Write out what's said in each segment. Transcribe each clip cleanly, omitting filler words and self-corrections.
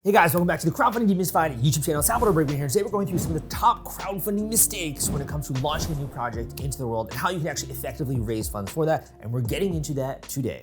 Hey guys, welcome back to the Crowdfunding Demystified YouTube channel. Salvador Briggman here. Today we're going through some of the top crowdfunding mistakes when it comes to launching a new project into the world and how you can actually effectively raise funds for that. And we're getting into that today.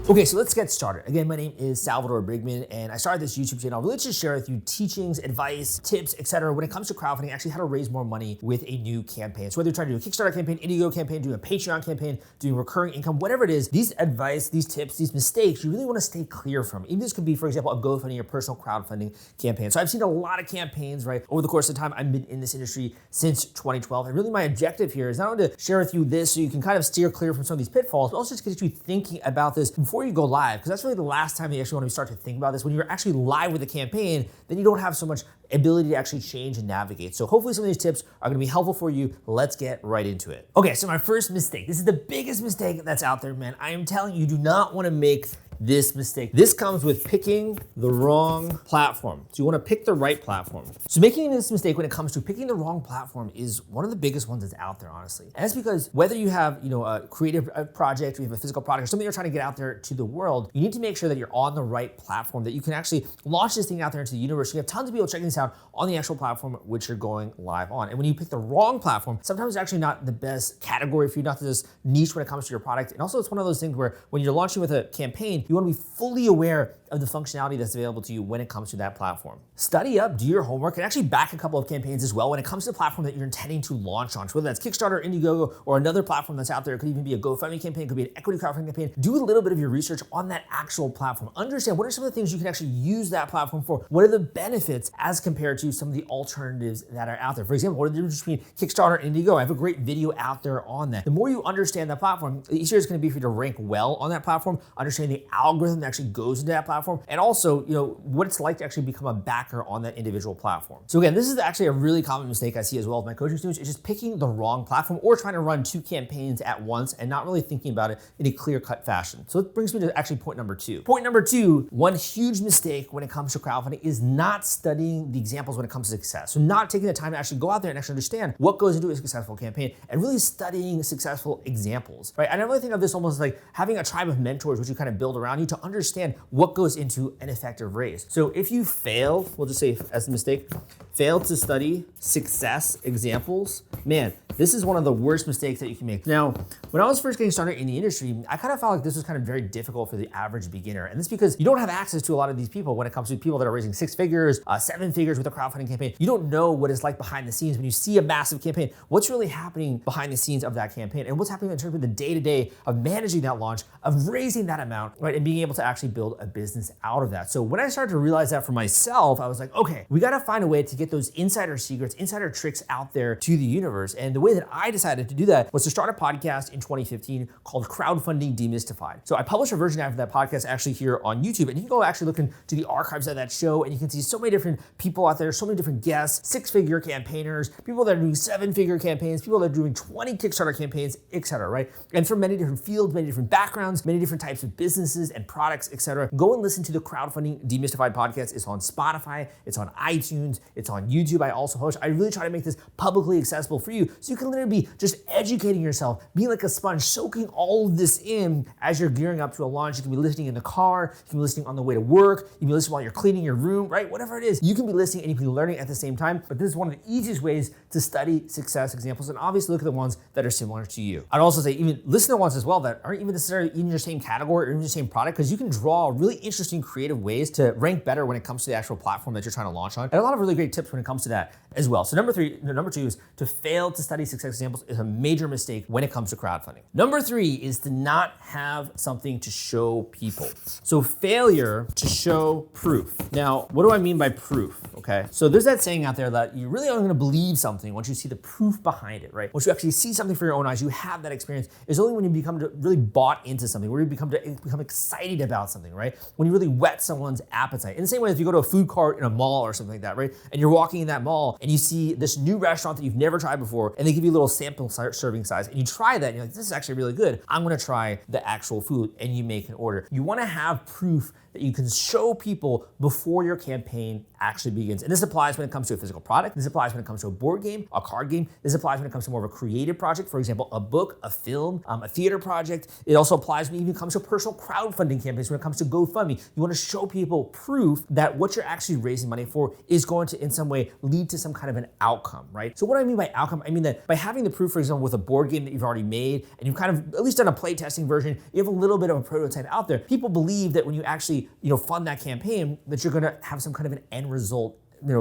Okay, so let's get started. Again, my name is Salvador Briggman, and I started this YouTube channel really to share with you teachings, advice, tips, etc. when it comes to crowdfunding, actually how to raise more money with a new campaign. So whether you're trying to do a Kickstarter campaign, Indiegogo campaign, doing a Patreon campaign, doing recurring income, whatever it is, these advice, these tips, these mistakes, you really want to stay clear from. Even this could be, for example, a GoFundMe or personal crowdfunding campaign. So I've seen a lot of campaigns, right, over the course of time. I've been in this industry since 2012. And really my objective here is not only to share with you this so you can kind of steer clear from some of these pitfalls, but also just get you thinking about this before you go live, because that's really the last time you actually want to start to think about this. When you're actually live with a campaign, then you don't have so much ability to actually change and navigate. So hopefully some of these tips are gonna be helpful for you. Let's get right into it. Okay, so my first mistake. This is the biggest mistake that's out there, man. I am telling you, do not wanna make this mistake. This comes with picking the wrong platform. So you wanna pick the right platform. So making this mistake when it comes to picking the wrong platform is one of the biggest ones that's out there, honestly. And that's because whether you have, a creative project, or you have a physical product, or something you're trying to get out there to the world, you need to make sure that you're on the right platform, that you can actually launch this thing out there into the universe. You have tons of people checking this out on the actual platform which you're going live on. And when you pick the wrong platform, sometimes it's actually not the best category for you, not this niche when it comes to your product. And also it's one of those things where when you're launching with a campaign, you wanna be fully aware of the functionality that's available to you when it comes to that platform. Study up, do your homework, and actually back a couple of campaigns as well when it comes to the platform that you're intending to launch on. So whether that's Kickstarter, Indiegogo, or another platform that's out there, it could even be a GoFundMe campaign, it could be an equity crowdfunding campaign. Do a little bit of your research on that actual platform. Understand what are some of the things you can actually use that platform for? What are the benefits as compared to some of the alternatives that are out there? For example, what are the difference between Kickstarter and Indiegogo? I have a great video out there on that. The more you understand that platform, the easier it's gonna be for you to rank well on that platform, understand the algorithm that actually goes into that platform, and also, what it's like to actually become a backer on that individual platform. So again, this is actually a really common mistake I see as well with my coaching students, is just picking the wrong platform or trying to run two campaigns at once and not really thinking about it in a clear-cut fashion. So it brings me to actually point number two. Point number two, one huge mistake when it comes to crowdfunding is not studying the examples when it comes to success. So not taking the time to actually go out there and actually understand what goes into a successful campaign and really studying successful examples, right? And I really think of this almost like having a tribe of mentors which you kind of build around you to understand what goes into an effective raise. So if you fail, we'll just say as a mistake, fail to study success examples, man, this is one of the worst mistakes that you can make. Now, when I was first getting started in the industry, I kind of felt like this was kind of very difficult for the average beginner. And that's because you don't have access to a lot of these people when it comes to people that are raising 6 figures, 7 figures with a crowdfunding campaign. You don't know what it's like behind the scenes when you see a massive campaign. What's really happening behind the scenes of that campaign and what's happening in terms of the day-to-day of managing that launch, of raising that amount, right? And being able to actually build a business out of that. So when I started to realize that for myself, I was like, okay, we gotta find a way to get those insider secrets, insider tricks out there to the universe. And the way that I decided to do that was to start a podcast in 2015 called Crowdfunding Demystified. So I published a version of that podcast actually here on YouTube, and you can go actually look into the archives of that show, and you can see so many different people out there, so many different guests, 6-figure campaigners, people that are doing 7-figure campaigns, people that are doing 20 Kickstarter campaigns, etc., right? And from many different fields, many different backgrounds, many different types of businesses and products, etc. Go and listen to the Crowdfunding Demystified podcast. It's on Spotify, it's on iTunes, it's on YouTube. I also host. I really try to make this publicly accessible for you so you can literally be just educating yourself, being like a sponge, soaking all of this in as you're gearing up to a launch. You can be listening in the car, you can be listening on the way to work, you can be listening while you're cleaning your room, right? Whatever it is, you can be listening and you can be learning at the same time. But this is one of the easiest ways to study success examples, and obviously look at the ones that are similar to you. I'd also say even listen to ones as well that aren't even necessarily in your same category or in your same product, because you can draw really interesting, creative ways to rank better when it comes to the actual platform that you're trying to launch on. And a lot of really great tips when it comes to that as well. So number two is to fail to study success examples is a major mistake when it comes to crowdfunding. Number three is to not have something to show people. So failure to show proof. Now, what do I mean by proof? Okay, so there's that saying out there that you really are gonna believe something once you see the proof behind it, right? Once you actually see something for your own eyes, you have that experience. It's only when you become really bought into something, where you become excited about something, right? When when you really whet someone's appetite. In the same way, if you go to a food cart in a mall or something like that, right? And you're walking in that mall and you see this new restaurant that you've never tried before, and they give you a little sample serving size, and you try that and you're like, this is actually really good. I'm gonna try the actual food, and you make an order. You wanna have proof that you can show people before your campaign actually begins. And this applies when it comes to a physical product. This applies when it comes to a board game, a card game. This applies when it comes to more of a creative project. For example, a book, a film, a theater project. It also applies when it even comes to personal crowdfunding campaigns, when it comes to GoFundMe. You wanna show people proof that what you're actually raising money for is going to in some way lead to some kind of an outcome, right? So what do I mean by outcome? I mean that by having the proof, for example, with a board game that you've already made, and you've kind of at least done a play testing version, you have a little bit of a prototype out there. People believe that when you actually, fund that campaign, that you're gonna have some kind of an end result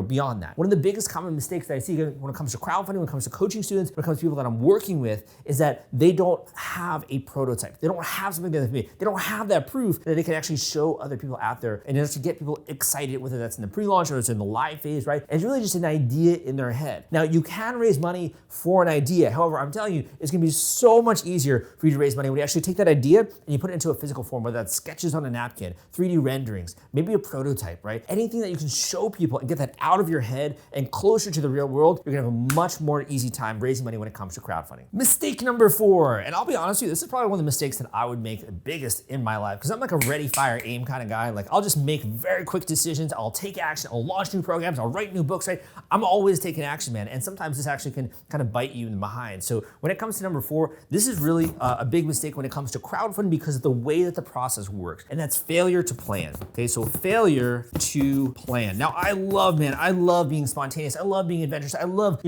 beyond that. One of the biggest common mistakes that I see when it comes to crowdfunding, when it comes to coaching students, when it comes to people that I'm working with, is that they don't have a prototype. They don't have something that they don't have that proof that they can actually show other people out there and just to get people excited, whether that's in the pre-launch or it's in the live phase, right? And it's really just an idea in their head. Now, you can raise money for an idea. However, I'm telling you, it's gonna be so much easier for you to raise money when you actually take that idea and you put it into a physical form, whether that's sketches on a napkin, 3D renderings, maybe a prototype, right? Anything that you can show people and get that out of your head and closer to the real world, you're gonna have a much more easy time raising money when it comes to crowdfunding. Mistake number 4, and I'll be honest with you, this is probably one of the mistakes that I would make the biggest in my life, because I'm like a ready, fire, aim kind of guy. Like, I'll just make very quick decisions, I'll take action, I'll launch new programs, I'll write new books, right? I'm always taking action, man, and sometimes this actually can kind of bite you in the behind. So when it comes to number 4, this is really a big mistake when it comes to crowdfunding because of the way that the process works, and that's failure to plan, okay? So failure to plan. Now, I love being spontaneous. I love being adventurous. I love,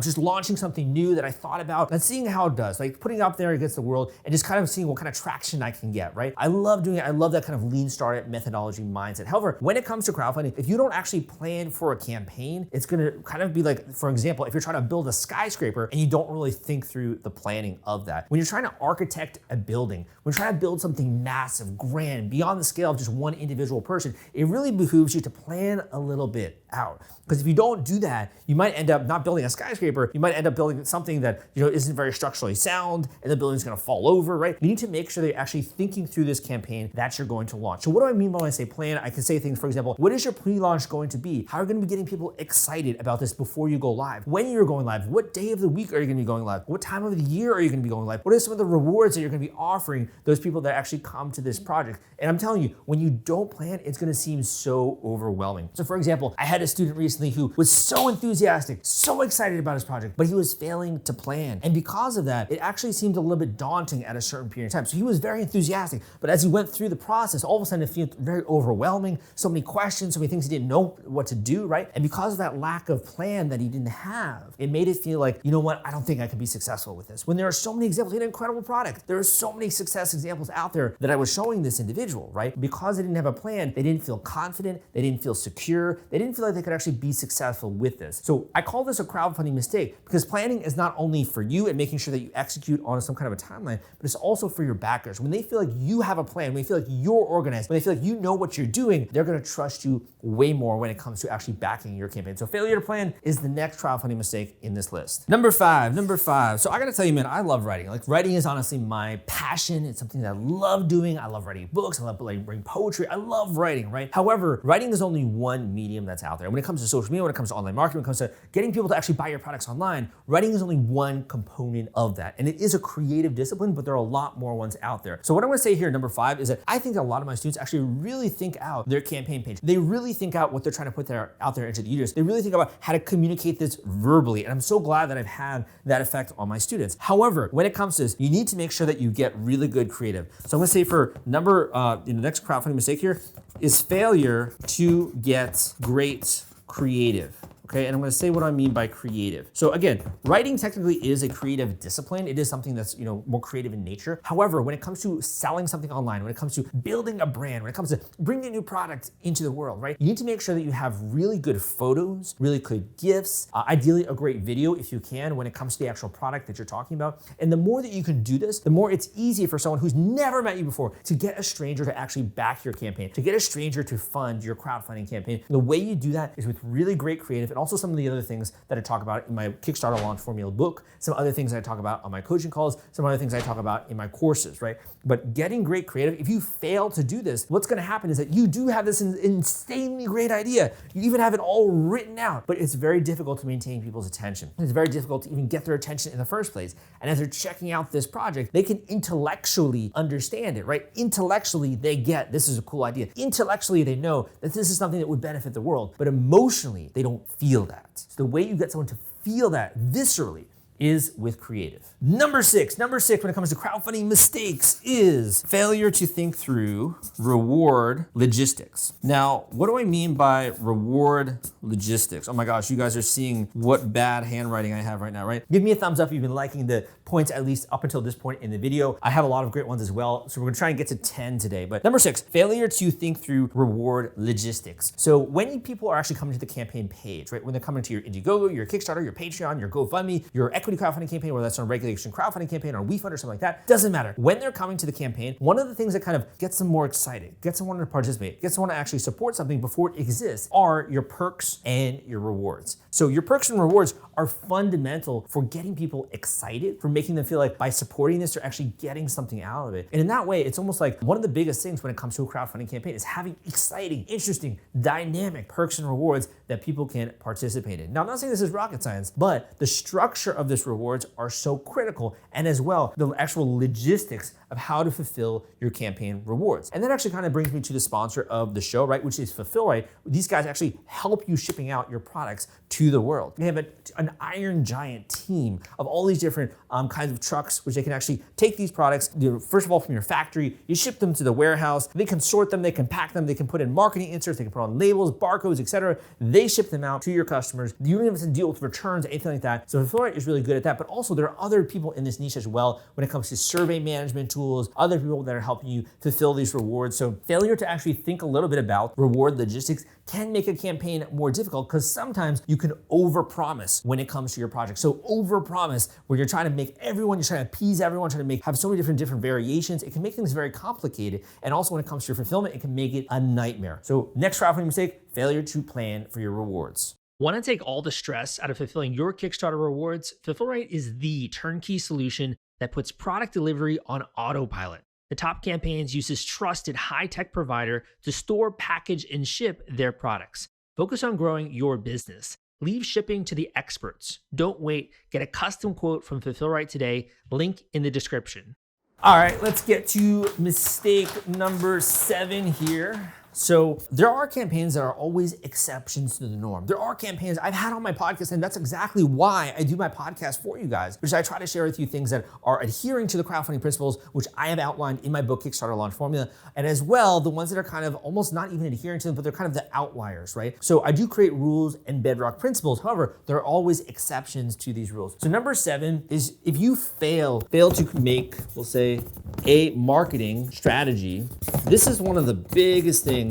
just launching something new that I thought about and seeing how it does, like putting it out there against the world and just kind of seeing what kind of traction I can get, right? I love doing it. I love that kind of lean startup methodology mindset. However, when it comes to crowdfunding, if you don't actually plan for a campaign, it's gonna kind of be like, for example, if you're trying to build a skyscraper and you don't really think through the planning of that. When you're trying to architect a building, when you're trying to build something massive, grand, beyond the scale of just one individual person, it really behooves you to plan a little bit out. Because if you don't do that, you might end up not building a skyscraper, you might end up building something that isn't very structurally sound, and the building's gonna fall over, right? You need to make sure that you're actually thinking through this campaign that you're going to launch. So what do I mean by when I say plan? I can say things, for example, what is your pre-launch going to be? How are you gonna be getting people excited about this before you go live? When you're going live? What day of the week are you gonna be going live? What time of the year are you gonna be going live? What are some of the rewards that you're gonna be offering those people that actually come to this project? And I'm telling you, when you don't plan, it's gonna seem so overwhelming. So for example, I had a student recently who was so enthusiastic, so excited about his project, but he was failing to plan. And because of that, it actually seemed a little bit daunting at a certain period of time. So he was very enthusiastic, but as he went through the process, all of a sudden it felt very overwhelming, so many questions, so many things he didn't know what to do, right? And because of that lack of plan that he didn't have, it made it feel like, you know what, I don't think I can be successful with this. When there are so many examples, he had an incredible product. There are so many success examples out there that I was showing this individual, right? Because they didn't have a plan, they didn't feel confident, they didn't feel secure, they didn't feel like they could actually be successful with this. So I call this a crowdfunding mistake because planning is not only for you and making sure that you execute on some kind of a timeline, but it's also for your backers. When they feel like you have a plan, when they feel like you're organized, when they feel like you know what you're doing, they're gonna trust you way more when it comes to actually backing your campaign. So failure to plan is the next crowdfunding mistake in this list. Number five. So I gotta tell you, man, I love writing. Like, writing is honestly my passion. It's something that I love doing. I love writing books. I love writing poetry. I love writing, right? However, writing is only one medium that's out there. When it comes to social media, when it comes to online marketing, when it comes to getting people to actually buy your products online, writing is only one component of that. And it is a creative discipline, but there are a lot more ones out there. So what I'm gonna say here, number 5, is that I think a lot of my students actually really think out their campaign page. They really think out what they're trying to put out there into the users. They really think about how to communicate this verbally. And I'm so glad that I've had that effect on my students. However, when it comes to this, you need to make sure that you get really good creative. So I'm gonna say for the next crowdfunding mistake here is failure to get great creative. Okay, and I'm gonna say what I mean by creative. So again, writing technically is a creative discipline. It is something that's more creative in nature. However, when it comes to selling something online, when it comes to building a brand, when it comes to bringing a new product into the world, right? You need to make sure that you have really good photos, really good GIFs, ideally a great video if you can when it comes to the actual product that you're talking about. And the more that you can do this, the more it's easy for someone who's never met you before to get a stranger to actually back your campaign, to get a stranger to fund your crowdfunding campaign. The way you do that is with really great creative and also some of the other things that I talk about in my Kickstarter launch formula book, some other things I talk about on my coaching calls, some other things I talk about in my courses, right? But getting great creative, if you fail to do this, what's gonna happen is that you do have this insanely great idea. You even have it all written out, but it's very difficult to maintain people's attention. It's very difficult to even get their attention in the first place. And as they're checking out this project, they can intellectually understand it, right? Intellectually, they get this is a cool idea. Intellectually, they know that this is something that would benefit the world, but emotionally, they don't feel that. So the way you get someone to feel that viscerally is with creative. Number six when it comes to crowdfunding mistakes is failure to think through reward logistics. Now, what do I mean by reward logistics? Oh my gosh, you guys are seeing what bad handwriting I have right now, right? Give me a thumbs up if you've been liking the points at least up until this point in the video. I have a lot of great ones as well, so we're gonna try and get to 10 today. But number 6, failure to think through reward logistics. So when people are actually coming to the campaign page, right? When they're coming to your Indiegogo, your Kickstarter, your Patreon, your GoFundMe, your equity crowdfunding campaign, whether that's on regulation crowdfunding campaign or WeFund or something like that, doesn't matter. When they're coming to the campaign, one of the things that kind of gets them more excited, gets them wanting to participate, gets them want to actually support something before it exists are your perks and your rewards. So your perks and rewards are fundamental for getting people excited, for making them feel like by supporting this, they're actually getting something out of it. And in that way, it's almost like one of the biggest things when it comes to a crowdfunding campaign is having exciting, interesting, dynamic perks and rewards that people can participate in. Now, I'm not saying this is rocket science, but the structure of this rewards are so critical, and as well, the actual logistics of how to fulfill your campaign rewards. And that actually kind of brings me to the sponsor of the show, right, which is Fulfill Right. These guys actually help you shipping out your products to the world. They have an iron giant team of all these different kinds of trucks, which they can actually take these products, first of all, from your factory, you ship them to the warehouse, they can sort them, they can pack them, they can put in marketing inserts, they can put on labels, barcodes, etc. They ship them out to your customers. You don't even have to deal with returns, anything like that. So Fulfill Right is really good at that, but also there are other people in this niche as well when it comes to survey management tools, other people that are helping you fulfill these rewards. So failure to actually think a little bit about reward logistics can make a campaign more difficult because sometimes you can overpromise when it comes to your project. So overpromise when you're trying to make everyone, you're trying to appease everyone, trying to have so many different variations, it can make things very complicated. And also when it comes to your fulfillment, it can make it a nightmare. So next crowdfunding mistake, failure to plan for your rewards. Want to take all the stress out of fulfilling your Kickstarter rewards? Fulfill Right is the turnkey solution that puts product delivery on autopilot. The Top Campaigns uses trusted high-tech provider to store, package, and ship their products. Focus on growing your business. Leave shipping to the experts. Don't wait. Get a custom quote from Fulfill Right today. Link in the description. All right, let's get to mistake number 7 here. So there are campaigns that are always exceptions to the norm. There are campaigns I've had on my podcast, and that's exactly why I do my podcast for you guys, because I try to share with you things that are adhering to the crowdfunding principles, which I have outlined in my book, Kickstarter Launch Formula, and as well, the ones that are kind of almost not even adhering to them, but they're kind of the outliers, right? So I do create rules and bedrock principles. However, there are always exceptions to these rules. So number 7 is if you fail to make, we'll say, a marketing strategy, this is one of the biggest things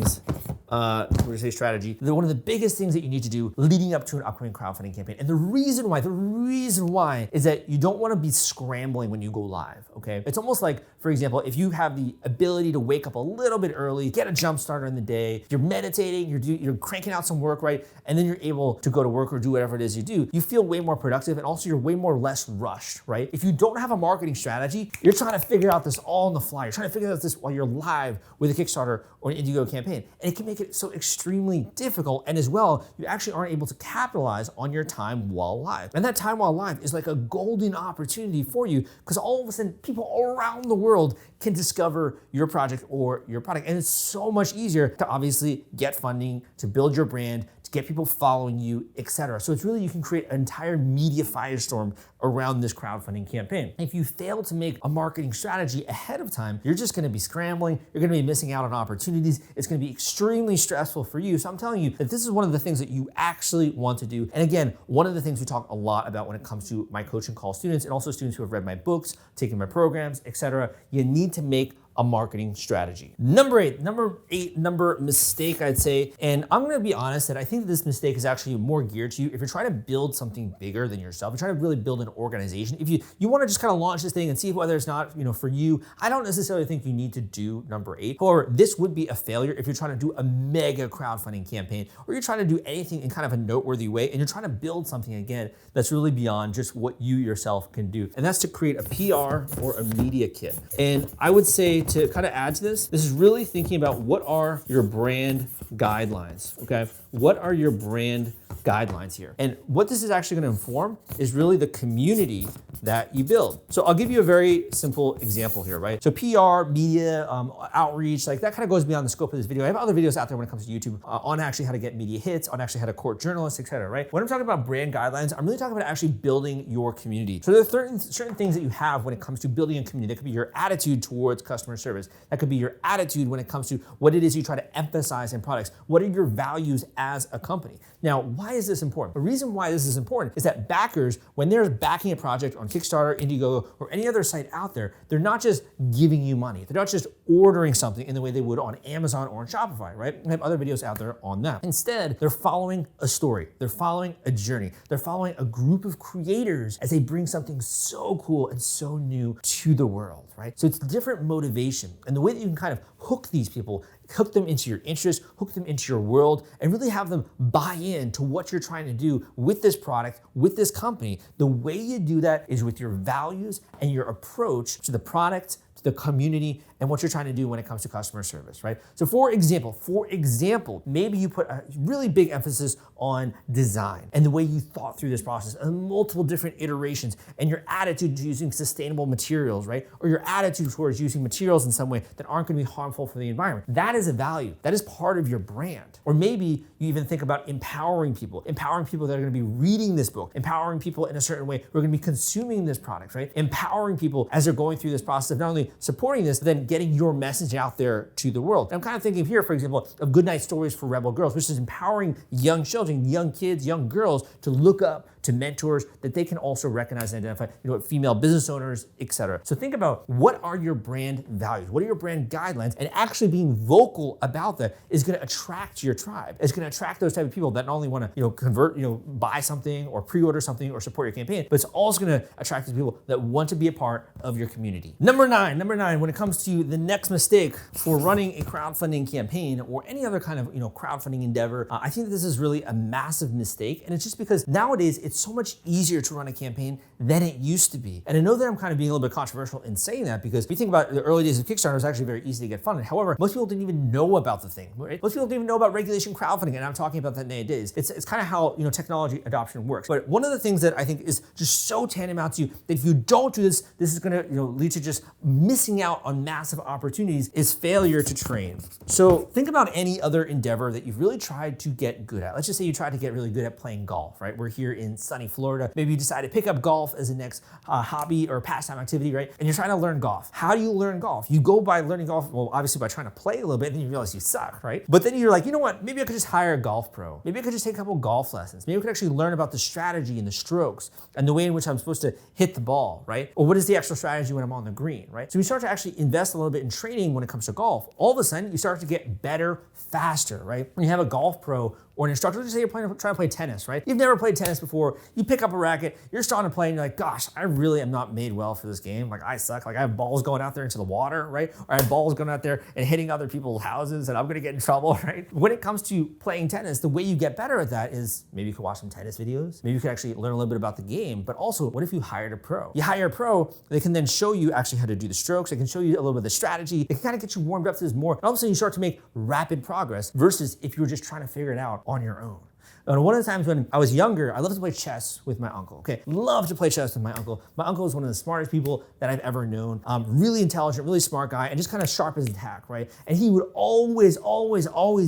one of the biggest things that you need to do leading up to an upcoming crowdfunding campaign. And the reason why is that you don't want to be scrambling when you go live, okay? It's almost like, for example, if you have the ability to wake up a little bit early, get a jump starter in the day, you're meditating, you're cranking out some work, right? And then you're able to go to work or do whatever it is you do, you feel way more productive, and also you're way more less rushed, right? If you don't have a marketing strategy, you're trying to figure out this all on the fly. You're trying to figure out this while you're live with a Kickstarter or an Indiegogo campaign. And it can make it so extremely difficult, and as well, you actually aren't able to capitalize on your time while live. And that time while live is like a golden opportunity for you, because all of a sudden, people around the world can discover your project or your product. And it's so much easier to obviously get funding, to build your brand, to get people following you, etc. So it's really, you can create an entire media firestorm around this crowdfunding campaign. If you fail to make a marketing strategy ahead of time, you're just gonna be scrambling, you're gonna be missing out on opportunities, it's gonna be extremely stressful for you. So I'm telling you that this is one of the things that you actually want to do. And again, one of the things we talk a lot about when it comes to my coaching call students, and also students who have read my books, taken my programs, etc. You need to make a marketing strategy. Number eight mistake, I'd say, and I'm gonna be honest that I think that this mistake is actually more geared to you if you're trying to build something bigger than yourself. You're trying to really build an organization. If you want to just kind of launch this thing and see whether it's not, for you, I don't necessarily think you need to do number 8. However, this would be a failure if you're trying to do a mega crowdfunding campaign, or you're trying to do anything in kind of a noteworthy way, and you're trying to build something again that's really beyond just what you yourself can do. And that's to create a PR or a media kit. And I would say to kind of add to this is really thinking about what are your brand guidelines, okay? What are your brand guidelines here? And what this is actually gonna inform is really the community that you build. So I'll give you a very simple example here, right? So PR, media, outreach, like that kind of goes beyond the scope of this video. I have other videos out there when it comes to YouTube on actually how to get media hits, on actually how to court journalists, etc. right? When I'm talking about brand guidelines, I'm really talking about actually building your community. So there are certain things that you have when it comes to building a community. That could be your attitude towards customer service. That could be your attitude when it comes to what it is you try to emphasize in products. What are your values as a company? Now, why is this important? The reason why this is important is that backers, when they're backing a project on Kickstarter, Indiegogo, or any other site out there, they're not just giving you money. They're not just ordering something in the way they would on Amazon or on Shopify, right? I have other videos out there on that. Instead, they're following a story. They're following a journey. They're following a group of creators as they bring something so cool and so new to the world, right? So it's different motivation. And the way that you can kind of hook these people, hook them into your interests, hook them into your world, and really have them buy in to what you're trying to do with this product, with this company. The way you do that is with your values and your approach to the product, to the community, and what you're trying to do when it comes to customer service, right? So for example, maybe you put a really big emphasis on design and the way you thought through this process and multiple different iterations, and your attitude to using sustainable materials, right? Or your attitude towards using materials in some way that aren't gonna be harmful for the environment. That is a value. That is part of your brand. Or maybe you even think about empowering people that are gonna be reading this book, empowering people in a certain way who are gonna be consuming this product, right? Empowering people as they're going through this process of not only supporting this, but then getting your message out there to the world. And I'm kind of thinking here, for example, of Goodnight Stories for Rebel Girls, which is empowering young children, young kids, young girls to look up to mentors that they can also recognize and identify, female business owners, etc. So think about what are your brand values? What are your brand guidelines? And actually being vocal about that is gonna attract your tribe. It's gonna attract those type of people that not only wanna, convert, buy something or pre-order something or support your campaign, but it's also gonna attract the people that want to be a part of your community. Number nine, when it comes to the next mistake for running a crowdfunding campaign or any other kind of, crowdfunding endeavor, I think that this is really a massive mistake. And it's just because nowadays it's so much easier to run a campaign than it used to be. And I know that I'm kind of being a little bit controversial in saying that, because if you think about the early days of Kickstarter, it was actually very easy to get funded. However, most people didn't even know about the thing, right? Most people didn't even know about regulation crowdfunding, and I'm talking about that nowadays. It's kind of how technology adoption works. But one of the things that I think is just so tantamount to you that if you don't do this, this is gonna lead to just missing out on massive opportunities, is failure to train. So think about any other endeavor that you've really tried to get good at. Let's just say you tried to get really good at playing golf, right? We're here in sunny Florida. Maybe you decide to pick up golf as the next hobby or pastime activity, right? And you're trying to learn golf. How do you learn golf? You go by learning golf, well, obviously by trying to play a little bit, and then you realize you suck, right? But then you're like, you know what? Maybe I could just hire a golf pro. Maybe I could just take a couple golf lessons. Maybe I could actually learn about the strategy and the strokes and the way in which I'm supposed to hit the ball, right? Or what is the actual strategy when I'm on the green, right? So you start to actually invest a little bit in training when it comes to golf. All of a sudden, you start to get better faster, right? When you have a golf pro or an instructor, let's say you're trying to play tennis, right? You've never played tennis before. You pick up a racket, you're starting to play, and you're like, gosh, I really am not made well for this game. Like, I suck. Like, I have balls going out there into the water, right? Or I have balls going out there and hitting other people's houses, and I'm gonna get in trouble, right? When it comes to playing tennis, the way you get better at that is maybe you could watch some tennis videos. Maybe you could actually learn a little bit about the game. But also, what if you hired a pro? You hire a pro, they can then show you actually how to do the strokes. They can show you a little bit of the strategy. They can kind of get you warmed up to this more. And all of a sudden, you start to make rapid progress versus if you were just trying to figure it out on your own. And one of the times when I was younger, I loved to play chess with my uncle, okay? Loved to play chess with my uncle. My uncle was one of the smartest people that I've ever known. Really intelligent, really smart guy, and just kind of sharp as a tack, right? And he would always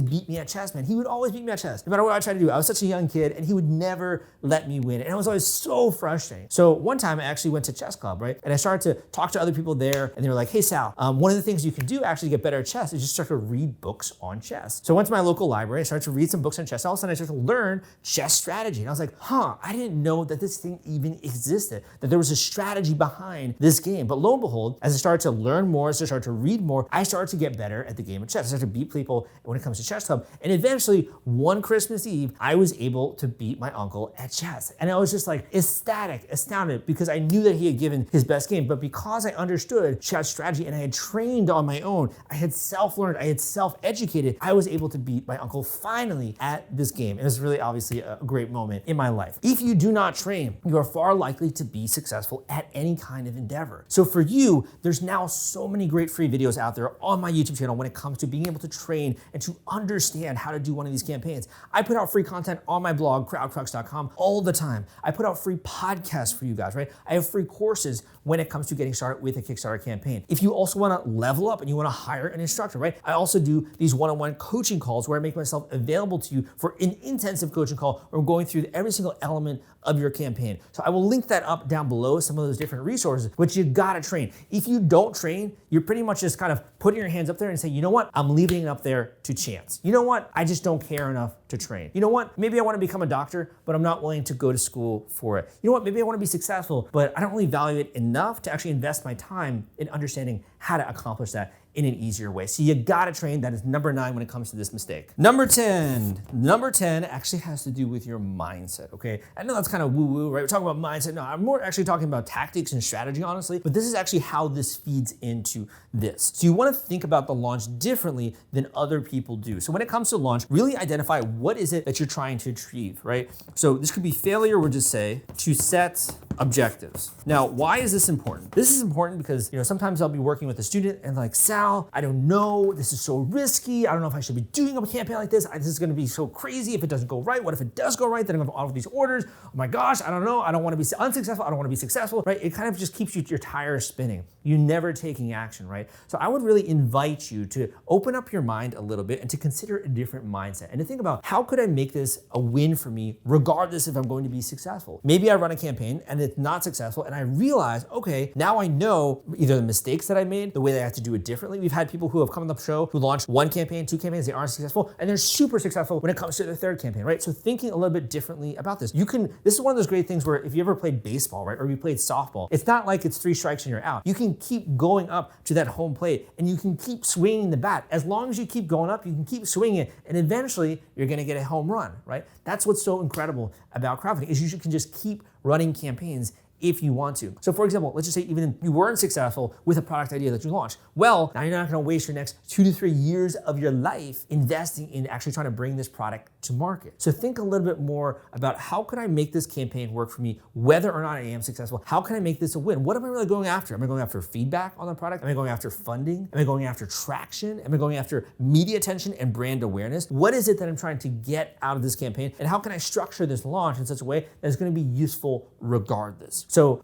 beat me at chess, man. He would always beat me at chess, no matter what I tried to do. I was such a young kid, and he would never let me win. And it was always so frustrating. So one time I actually went to chess club, right? And I started to talk to other people there, and they were like, hey, Sal, one of the things you can do actually to get better at chess is just start to read books on chess. So I went to my local library, I started to read some books on chess, and all of a sudden I started to learn chess strategy. And I was like, I didn't know that this thing even existed, that there was a strategy behind this game. But lo and behold, as I started to learn more, as I started to read more, I started to get better at the game of chess. I started to beat people when it comes to Chess Club. And eventually, one Christmas Eve, I was able to beat my uncle at chess. And I was just like ecstatic, astounded, because I knew that he had given his best game. But because I understood chess strategy and I had trained on my own, I had self-learned, I had self-educated, I was able to beat my uncle finally at this game. It was really obviously a great moment in my life. If you do not train, you are far likely to be successful at any kind of endeavor. So for you, there's now so many great free videos out there on my YouTube channel when it comes to being able to train and to understand how to do one of these campaigns. I put out free content on my blog, crowdcrux.com, all the time. I put out free podcasts for you guys, right? I have free courses when it comes to getting started with a Kickstarter campaign. If you also want to level up and you want to hire an instructor, right? I also do these one-on-one coaching calls where I make myself available to you for an intensive coaching call where I'm going through every single element of your campaign. So I will link that up down below, some of those different resources, but you gotta train. If you don't train, you're pretty much just kind of putting your hands up there and saying, you know what, I'm leaving it up there to chance. You know what, I just don't care enough to train. You know what, maybe I wanna become a doctor, but I'm not willing to go to school for it. You know what, maybe I wanna be successful, but I don't really value it enough to actually invest my time in understanding how to accomplish that in an easier way. So you gotta train. That is number 9 when it comes to this mistake. Number 10 actually has to do with your mindset, okay? I know that's kind of woo-woo, right? We're talking about mindset. No, I'm more actually talking about tactics and strategy, honestly, but this is actually how this feeds into this. So you wanna think about the launch differently than other people do. So when it comes to launch, really identify what is it that you're trying to achieve, right? So this could be failure, we'll just say, to set objectives. Now, why is this important? This is important because, sometimes I'll be working with a student and like, Sal, I don't know, this is so risky. I don't know if I should be doing a campaign like this. This is gonna be so crazy if it doesn't go right. What if it does go right? Then I'm gonna have all of these orders. Oh my gosh, I don't know. I don't wanna be unsuccessful. I don't wanna be successful, right? It kind of just keeps your tires spinning. You never taking action, right? So I would really invite you to open up your mind a little bit and to consider a different mindset and to think about how could I make this a win for me regardless if I'm going to be successful. Maybe I run a campaign and it's not successful and I realize, okay, now I know either the mistakes that I made, the way that I have to do it differently. We've had people who have come on the show who launched 1 campaign, 2 campaigns, they aren't successful, and they're super successful when it comes to their 3rd campaign, right? So thinking a little bit differently about this. This is one of those great things where if you ever played baseball, right, or you played softball, it's not like it's 3 strikes and you're out. You can keep going up to that home plate and you can keep swinging the bat. As long as you keep going up, you can keep swinging it, and eventually you're gonna get a home run, right? That's what's so incredible about crowdfunding is you can just keep running campaigns if you want to. So for example, let's just say even if you weren't successful with a product idea that you launched, well, now you're not gonna waste your next 2 to 3 years of your life investing in actually trying to bring this product to market. So think a little bit more about how can I make this campaign work for me, whether or not I am successful? How can I make this a win? What am I really going after? Am I going after feedback on the product? Am I going after funding? Am I going after traction? Am I going after media attention and brand awareness? What is it that I'm trying to get out of this campaign? And how can I structure this launch in such a way that is gonna be useful regardless? So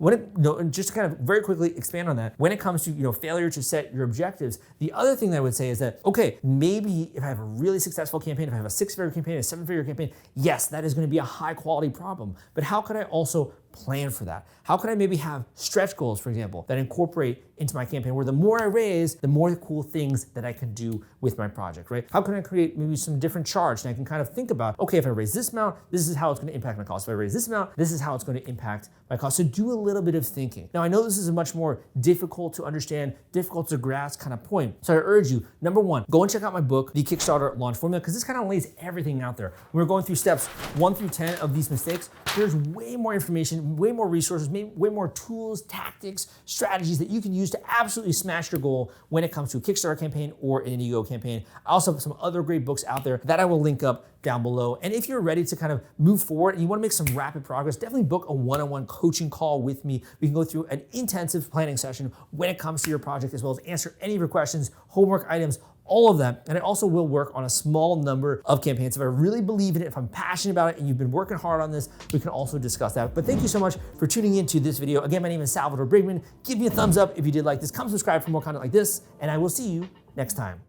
just to kind of very quickly expand on that, when it comes to failure to set your objectives, the other thing that I would say is that, okay, maybe if I have a really successful campaign, if I have a 6-figure campaign, a 7-figure campaign, yes, that is gonna be a high quality problem. But how could I also plan for that? How could I maybe have stretch goals, for example, that incorporate into my campaign where the more I raise, the more cool things that I can do with my project, right? How can I create maybe some different charge and I can kind of think about, okay, if I raise this amount, this is how it's gonna impact my cost. If I raise this amount, this is how it's gonna impact my cost. So do a little bit of thinking. Now, I know this is a much more difficult to understand, difficult to grasp kind of point. So I urge you, number 1, go and check out my book, The Kickstarter Launch Formula, because this kind of lays everything out there. We're going through steps 1 through 10 of these mistakes. There's way more information, way more resources, way more tools, tactics, strategies that you can use to absolutely smash your goal when it comes to a Kickstarter campaign or an Indiegogo campaign. I also have some other great books out there that I will link up down below. And if you're ready to kind of move forward and you want to make some rapid progress, definitely book a one-on-one coaching call with me. We can go through an intensive planning session when it comes to your project, as well as answer any of your questions, homework items, all of that. And I also will work on a small number of campaigns. If I really believe in it, if I'm passionate about it and you've been working hard on this, we can also discuss that. But thank you so much for tuning into this video. Again, my name is Salvador Briggman. Give me a thumbs up if you did like this. Come subscribe for more content like this, and I will see you next time.